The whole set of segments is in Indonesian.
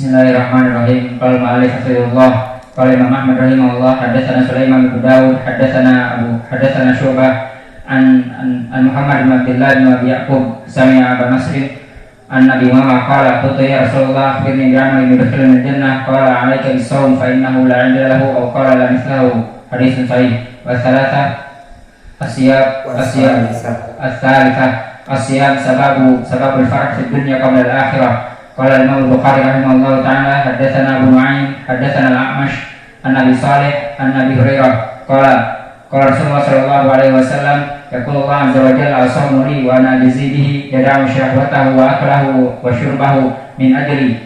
Bismillahirrahmanirrahim. Qala ma'alif hafizullah. Qala Imam Ahmad rahimahullah, hadatsana Sulaiman bin Daud, hadatsana Syu'bah an Muhammad bin Abdullah bin Abi Ya'qub sami'a Abu Nasr an Nabi Muhammad qala qultu ya Rasulullah akhbirni bi amalin yudkhiluni al-jannah qala 'alaika bis-shawm fa innahu la 'inda lahu aw qala la mithlahu. Haditsun sahih. Wa thalatha asyam sababul farah fid dunya qabla al-akhirah. Qala Imam Bukhari rahimahullah ta'ala hadatsana Abu Nu'aim hadatsana al-A'mash an Abi Shalih an Abi Hurairah qala Rasulullah sallallahu alaihi wasallam yaqulu Allah azza wa jalla as-sawmu li wa ana ajzi yad'u syahwatahu wa aklahu wa syurbahu min ajli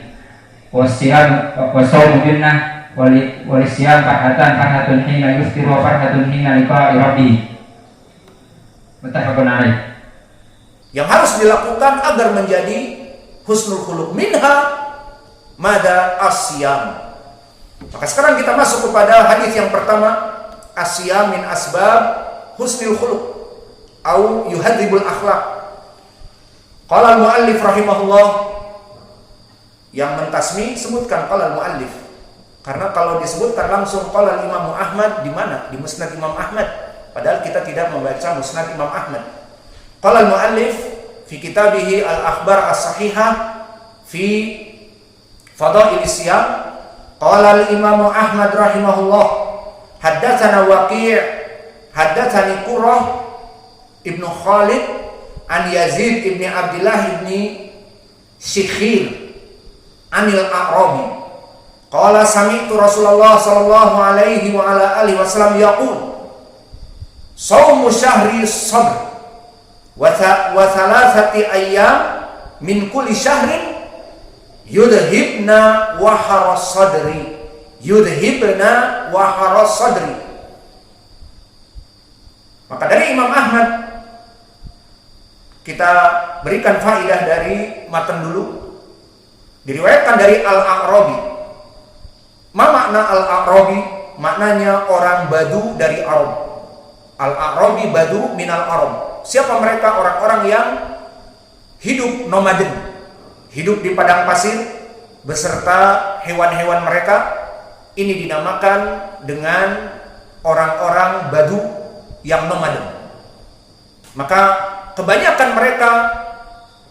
was-siyam was-sawmu junnah wal-siyam farhatun hina yuftiru wa farhatun hina liqa'i rabbih. Muttafaqun alaih. Yang harus dilakukan agar menjadi husnul khuluq minha mada asyam. Maka sekarang kita masuk kepada hadis yang pertama, asyam min asbab husnul khuluq au yuhadzibul akhlaq. Qala al-muallif rahimahullah, yang mentasmi sebutkan qala al-muallif, karena kalau disebutkan langsung qala Imam Ahmad di mana? Di Musnad Imam Ahmad, padahal kita tidak membaca Musnad Imam Ahmad. Qala al-muallif fi kitabihi al-akhbar as-sahihah fi fadail siyam. Qala al-Imam Ahmad rahimahullah haddatsana Waqi' haddatsani Qurrah ibnu Khalid an Yazid ibni Abdullah ibni Shikhir anil A'rabi qala sami'tu Rasulullah sallallahu alaihi wa ala alihi wasallam yaqul shaumu syahri sabr wa thalathati ayyam min kulli syahrin yudhibna waharas sadri Maka dari Imam Ahmad kita berikan faidah dari matan dulu. Diriwayatkan dari Al-A'rabi. Ma makna Al-A'rabi? Maknanya orang Badu dari Arab. Al-A'rabi Badu minal Arab. Siapa mereka? Orang-orang yang hidup nomaden, hidup di padang pasir beserta hewan-hewan mereka. Ini dinamakan dengan orang-orang Badu yang nomaden. Maka kebanyakan mereka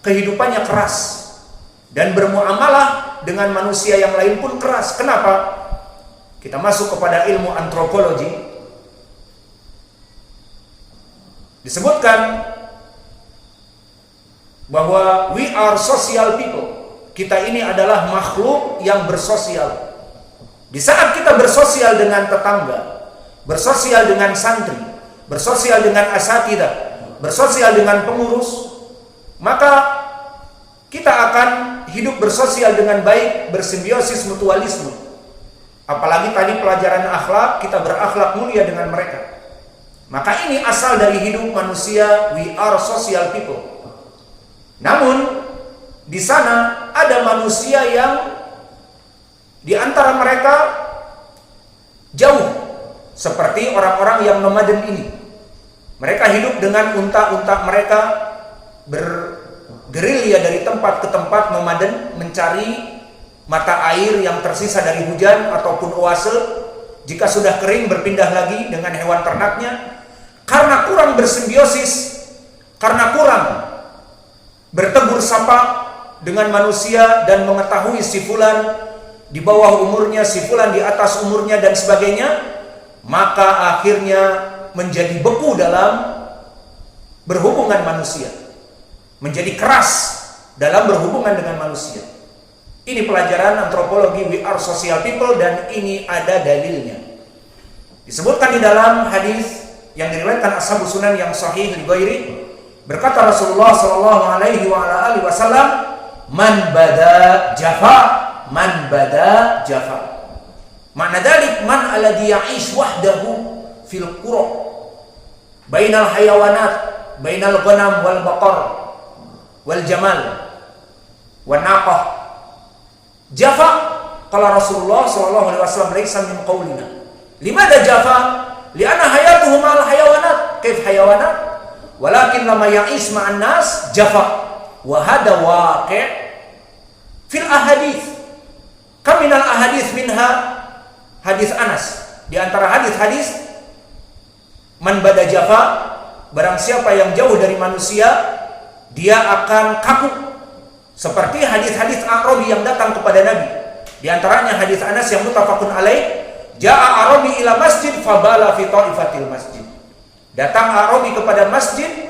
kehidupannya keras dan bermuamalah dengan manusia yang lain pun keras. Kenapa? Kita masuk kepada ilmu antropologi. Disebutkan bahwa we are social people. Kita ini adalah makhluk yang bersosial. Di saat kita bersosial dengan tetangga, bersosial dengan santri, bersosial dengan asatidah, bersosial dengan pengurus, maka kita akan hidup bersosial dengan baik, bersimbiosis mutualisme. Apalagi tadi pelajaran akhlak, kita berakhlak mulia dengan mereka. Maka ini asal dari hidup manusia, we are social people. Namun di sana ada manusia yang di antara mereka jauh, seperti orang-orang yang nomaden ini. Mereka hidup dengan unta-unta mereka, bergerilya dari tempat ke tempat nomaden, mencari mata air yang tersisa dari hujan ataupun oase. Jika sudah kering berpindah lagi dengan hewan ternaknya. Karena kurang bersimbiosis, karena kurang bertegur sapa dengan manusia dan mengetahui si fulan di bawah umurnya, si fulan di atas umurnya dan sebagainya, maka akhirnya menjadi beku dalam berhubungan manusia, menjadi keras dalam berhubungan dengan manusia. Ini pelajaran antropologi, we are social people, dan ini ada dalilnya. Disebutkan di dalam hadis yang diriwayatkan Ashabus Sunan yang sahih li ghairi, berkata Rasulullah sallallahu alaihi wa ala alihi wasallam, man bada jafa, man bada jafa. Makna dalik man alladhi ya'ish wahdahu fil qura bainal hayawanat, bainal ghanam wal baqar wal jamal wan naqah. Jafa, qala Rasulullah sallallahu alaihi wasallam, laisa min qaulina. Limadha jafa? Li'anna hayatuhum al hayawanat. Kaif hayawanat? Walakin lama ya'ish ma'an nas jafa. Wa hada waqi' fil ahadits. minha hadis Anas. Di antara hadis-hadis, man bada jafa, barang siapa yang jauh dari manusia, dia akan kaku. Seperti hadis-hadis Arabi yang datang kepada Nabi. Di antaranya hadis Anas yang muttafaqun alaih, ja'a Arabi ila masjid fabala fi ta'ifatil masjid. Datang Arabi kepada masjid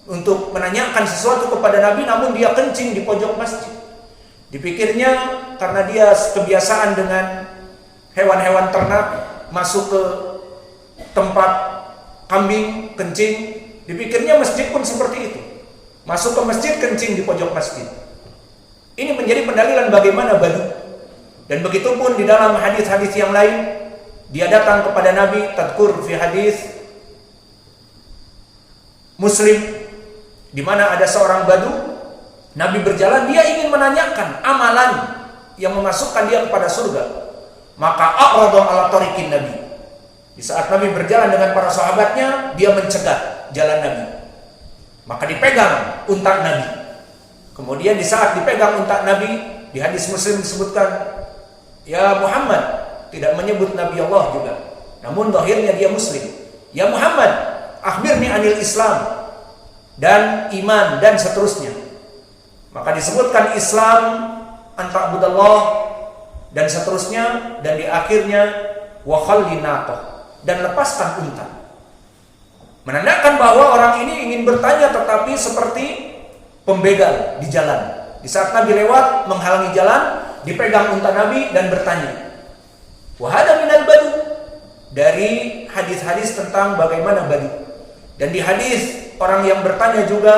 untuk menanyakan sesuatu kepada Nabi, namun dia kencing di pojok masjid. Dipikirnya karena dia kebiasaan dengan hewan-hewan ternak, masuk ke tempat kambing kencing, dipikirnya masjid pun seperti itu. Masuk ke masjid, kencing di pojok masjid. Ini menjadi pendalilan bagaimana badu. Dan begitu pun di dalam hadis-hadis yang lain, dia datang kepada Nabi, tadkur fi hadis Muslim, di mana ada seorang badu, Nabi berjalan, dia ingin menanyakan amalan yang memasukkan dia kepada surga. Maka a'rada ala tariqin Nabi. Di saat Nabi berjalan dengan para sahabatnya, dia mencegah jalan Nabi. Maka dipegang unta Nabi. Kemudian di saat dipegang unta Nabi, di hadis Muslim disebutkan, ya Muhammad, tidak menyebut Nabi Allah juga, namun zahirnya dia Muslim. Ya Muhammad, akhbirni anil Islam dan iman dan seterusnya. Maka disebutkan Islam, anta'budallah dan seterusnya, dan di akhirnya wa khallinaqah, dan lepaskan unta. Menandakan bahwa orang ini ingin bertanya tetapi seperti pembegal di jalan. Di saat Nabi lewat menghalangi jalan, dipegang unta Nabi dan bertanya. Wa hada minal badu, dari hadis-hadis tentang bagaimana badu. Dan di hadis orang yang bertanya juga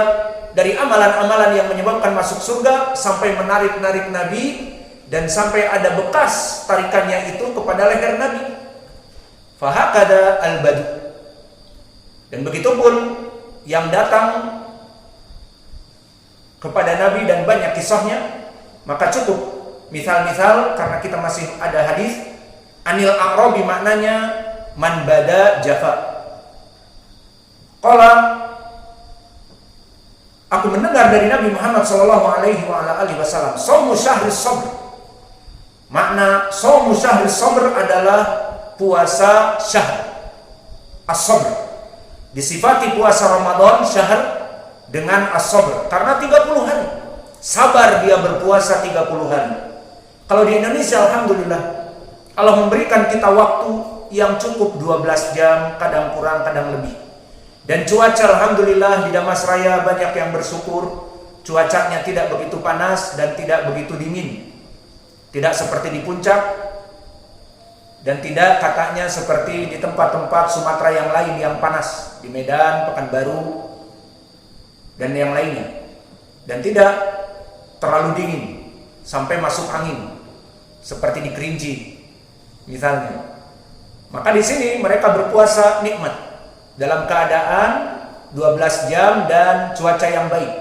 dari amalan-amalan yang menyebabkan masuk surga, sampai menarik-narik Nabi dan sampai ada bekas tarikannya itu kepada leher Nabi. Fahakada al-badu. Dan begitu pun yang datang kepada Nabi dan banyak kisahnya, maka cukup misal-misal karena kita masih ada hadis anil a'rabi, maknanya man bada jafa. Qala, aku mendengar dari Nabi Muhammad sallallahu alaihi wasallam, shaumu syahris sabr. Makna shaumu syahris sabr adalah puasa syahr as-sabr. Disifati puasa Ramadan syahr dengan as-sabr karena 30 hari. Sabar dia berpuasa 30 hari. Kalau di Indonesia alhamdulillah Allah memberikan kita waktu yang cukup 12 jam, kadang kurang, kadang lebih. Dan cuaca alhamdulillah di Damas Raya banyak yang bersyukur, cuacanya tidak begitu panas dan tidak begitu dingin. Tidak seperti di puncak, dan tidak katanya seperti di tempat-tempat Sumatera yang lain yang panas, di Medan, Pekanbaru, dan yang lainnya. Dan tidak terlalu dingin sampai masuk angin seperti di Kerinci misalnya. Maka di sini mereka berpuasa nikmat dalam keadaan 12 jam dan cuaca yang baik.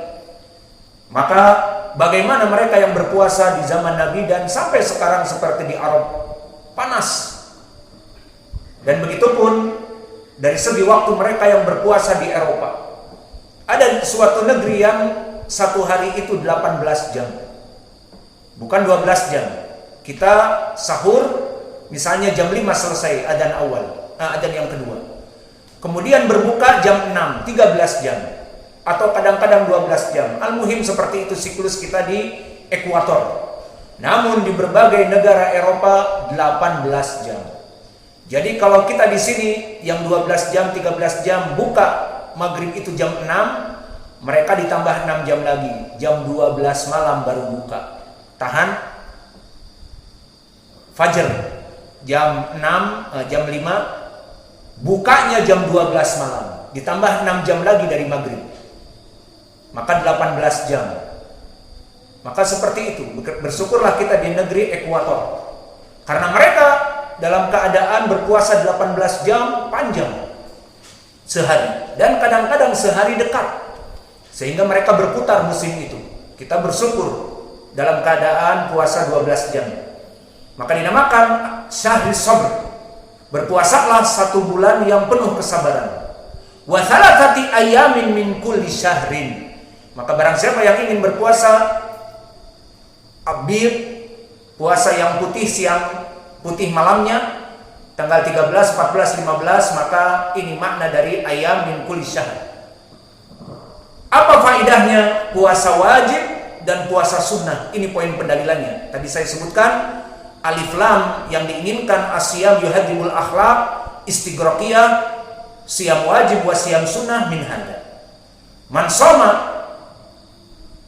Maka bagaimana mereka yang berpuasa di zaman Nabi dan sampai sekarang seperti di Arab, panas. Dan begitu pun dari segi waktu mereka yang berpuasa di Eropa. Ada suatu negeri yang satu hari itu 18 jam, bukan 12 jam. Kita sahur misalnya jam 5 selesai adzan awal, adzan yang kedua. Kemudian berbuka jam 6, 13 jam. Atau kadang-kadang 12 jam. Al-muhim seperti itu siklus kita di ekuator. Namun di berbagai negara Eropa 18 jam. Jadi kalau kita di sini yang 12 jam, 13 jam buka maghrib itu jam 6, mereka ditambah 6 jam lagi, jam 12 malam baru buka. Tahan Fajar jam 6, jam 5, bukanya jam 12 malam, ditambah 6 jam lagi dari maghrib, maka 18 jam. Maka seperti itu, bersyukurlah kita di negeri ekuator, karena mereka dalam keadaan berpuasa 18 jam panjang sehari, dan kadang-kadang sehari dekat, sehingga mereka berputar musim itu. Kita bersyukur dalam keadaan puasa 12 jam. Maka dinamakan syahris sabr. Berpuasalah 1 bulan yang penuh kesabaran. Wa thalathati ayamin min kulli syahrin. Maka barang siapa yang ingin berpuasa abir, puasa yang putih siang, putih malamnya, tanggal 13, 14, 15, maka ini makna dari ayam min kulli syahr. Apa faedahnya puasa wajib dan puasa sunnah? Ini poin pendalilannya. Tadi saya sebutkan alif lam yang diinginkan asyam yuhadzibul akhlaq, istighraqiyah, siyam wajib wa siyam sunnah min hada. Man shoma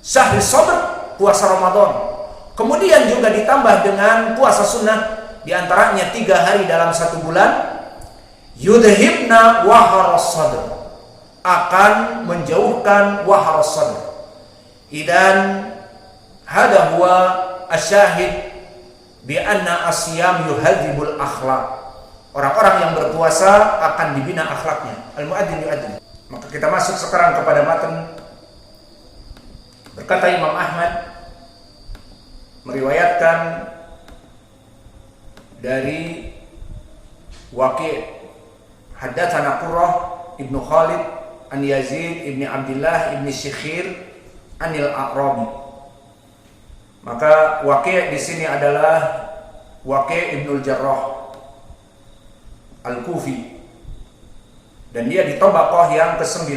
syahri sabr, puasa Ramadan. Kemudian juga ditambah dengan puasa sunnah, diantaranya 3 hari dalam 1 bulan, yudhibna waharas sadr, akan menjauhkan waharas sadr. Idan hada huwa asyahid bi anna asyam yuhadzibul akhlaq. Orang-orang yang berpuasa akan dibina akhlaknya. Al-muadzin yuadzin. Maka kita masuk sekarang kepada matan. Berkata Imam Ahmad meriwayatkan dari Waqi' haddatsana Qurrah ibnu Khalid an Yazid ibni Abdullah ibni Syikhir anil A'rabi. Maka Waqi' di sini adalah Waqi' ibnul Jarrah Al-Kufi, dan dia di Tabaqah yang ke-9.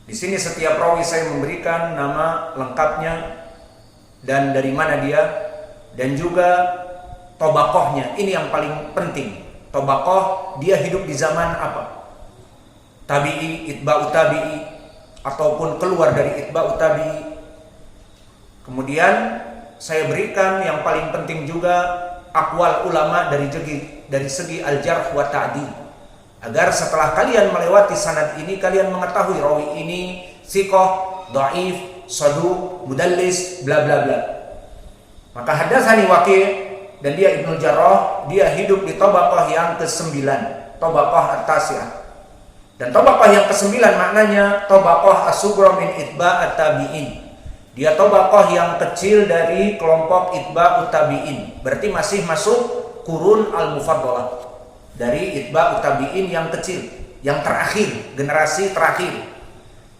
Di sini setiap rawi saya memberikan nama lengkapnya dan dari mana dia, dan juga Tabaqahnya. Ini yang paling penting. Tabaqah, dia hidup di zaman apa? Tabi'i, itba'u tabi'i, ataupun keluar dari itba'u tabi'i. Kemudian saya berikan yang paling penting juga aqwal ulama dari segi al-jarh wa ta'dil, agar setelah kalian melewati sanad ini kalian mengetahui rawi ini thiqah, dhaif, saduq, mudallis, bla bla bla. Maka hadatsani Waqi', dan dia Ibnu Jarrah, dia hidup di Tabaqah yang ke-9, Tabaqah at-Tasi'ah. Dan Tabaqah yang ke-9 maknanya Tabaqah as-sughra min itba' at-tabi'in. Dia Tabaqah yang kecil dari kelompok itba'ut tabi'in. Berarti masih masuk kurun al-mufaddalah, dari itba'ut tabi'in yang kecil, yang terakhir, generasi terakhir,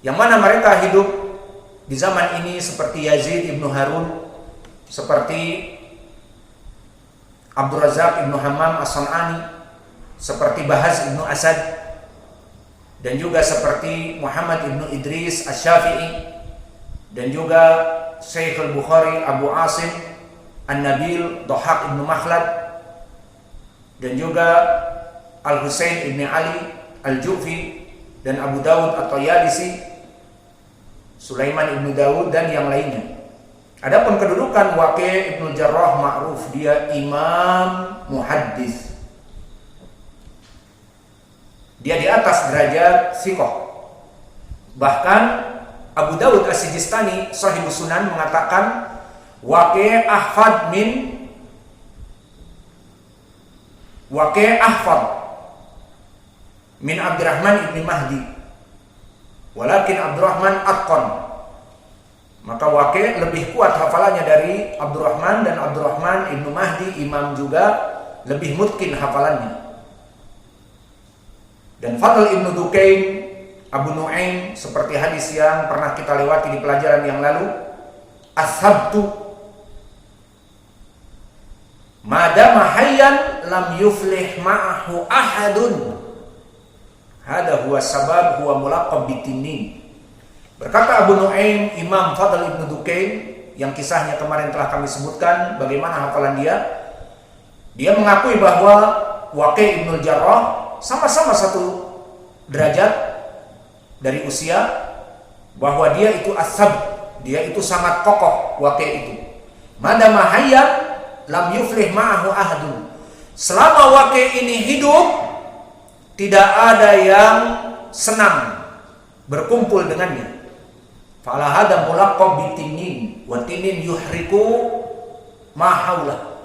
yang mana mereka hidup di zaman ini seperti Yazid ibnu Harun, seperti Abdul Razak ibnu Hammam as-San'ani, seperti Bahaz ibnu Asad, dan juga seperti Muhammad ibnu Idris asy-Syafi'i, dan juga Syekh al-Bukhari Abu Asim An-Nabil Dhahak ibnu Makhlad, dan juga Al-Husain ibnu Ali Al-Jufi, dan Abu Dawud At-Tayalisi, Sulaiman ibnu Dawud, dan yang lainnya. Adapun kedudukan Waqi' ibnu Jarrah ma'ruf, dia imam muhaddis. Dia di atas derajat thiqah. Bahkan Abu Dawud As-Sijistani Shahihus Sunan mengatakan Waqi' ahfad min Abdurrahman ibn Mahdi, walakin Abdurrahman atqan. Maka Waqi' lebih kuat hafalannya dari Abdurrahman, dan Abdurrahman ibn Mahdi imam juga lebih mutkin hafalannya. Dan Fadl ibn Dukain Abu Nu'aim, seperti hadis yang pernah kita lewati di pelajaran yang lalu, as-sabtu madama hayyan lam yuflih ma'ahu ahadun, hada huwa sabab huwa mulaqab bitinin. Berkata Abu Nu'aim, Imam Fadl ibn Dukain, yang kisahnya kemarin telah kami sebutkan bagaimana hafalan dia mengakui bahwa Waqi' ibnul Jarrah sama-sama satu derajat dari usia, bahwa dia itu asab, dia itu sangat kokoh. Waqi' itu madama hayyan lam yuflih ma'ahu ahadun, selama Waqi' ini hidup tidak ada yang senang berkumpul dengannya. Fala hada mulaqab bitinin wa tinin yuhriku ma haulah,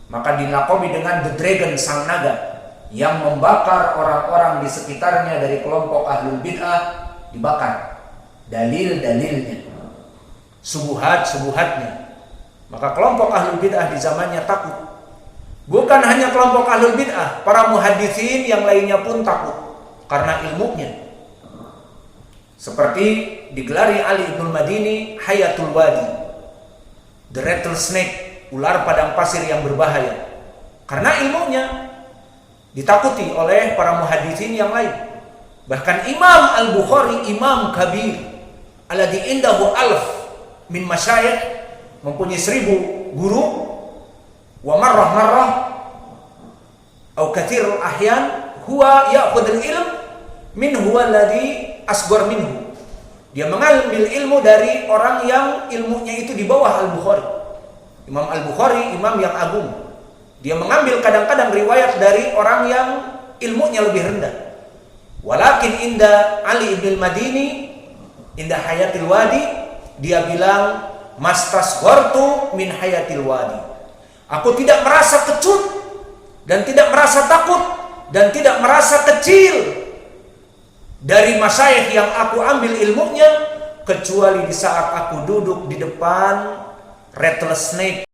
maka dilaqabi dengan the dragon, sang naga yang membakar orang-orang di sekitarnya dari kelompok ahlul bid'ah, dibakar dalil-dalilnya, subuhat-subuhatnya. Maka kelompok ahlul bid'ah di zamannya takut. Bukan hanya kelompok ahlul bid'ah, para muhaditsin yang lainnya pun takut karena ilmunya. Seperti digelari Ali ibn Madini Hayatul Wadi, the rattlesnake, ular padang pasir yang berbahaya. Karena ilmunya ditakuti oleh para muhaditsin yang lain. Bahkan Imam Al-Bukhari, Imam Kabir, alladhi indahu alf min masyayikh, mempunyai 1000 guru, wa marrah atau katsirul ahyan huwa ya'khudul ilm min huwa alladhi asghar minhu. Dia mengambil ilmu dari orang yang ilmunya itu di bawah Al-Bukhari. Imam Al-Bukhari, imam yang agung. Dia mengambil kadang-kadang riwayat dari orang yang ilmunya lebih rendah. Walakin inda Ali ibn al-Madini, inda hayatil wadi, dia bilang, mastasghartu min hayatil wadi. Aku tidak merasa kecut, dan tidak merasa takut, dan tidak merasa kecil dari masyayikh yang aku ambil ilmunya, kecuali di saat aku duduk di depan rattlesnake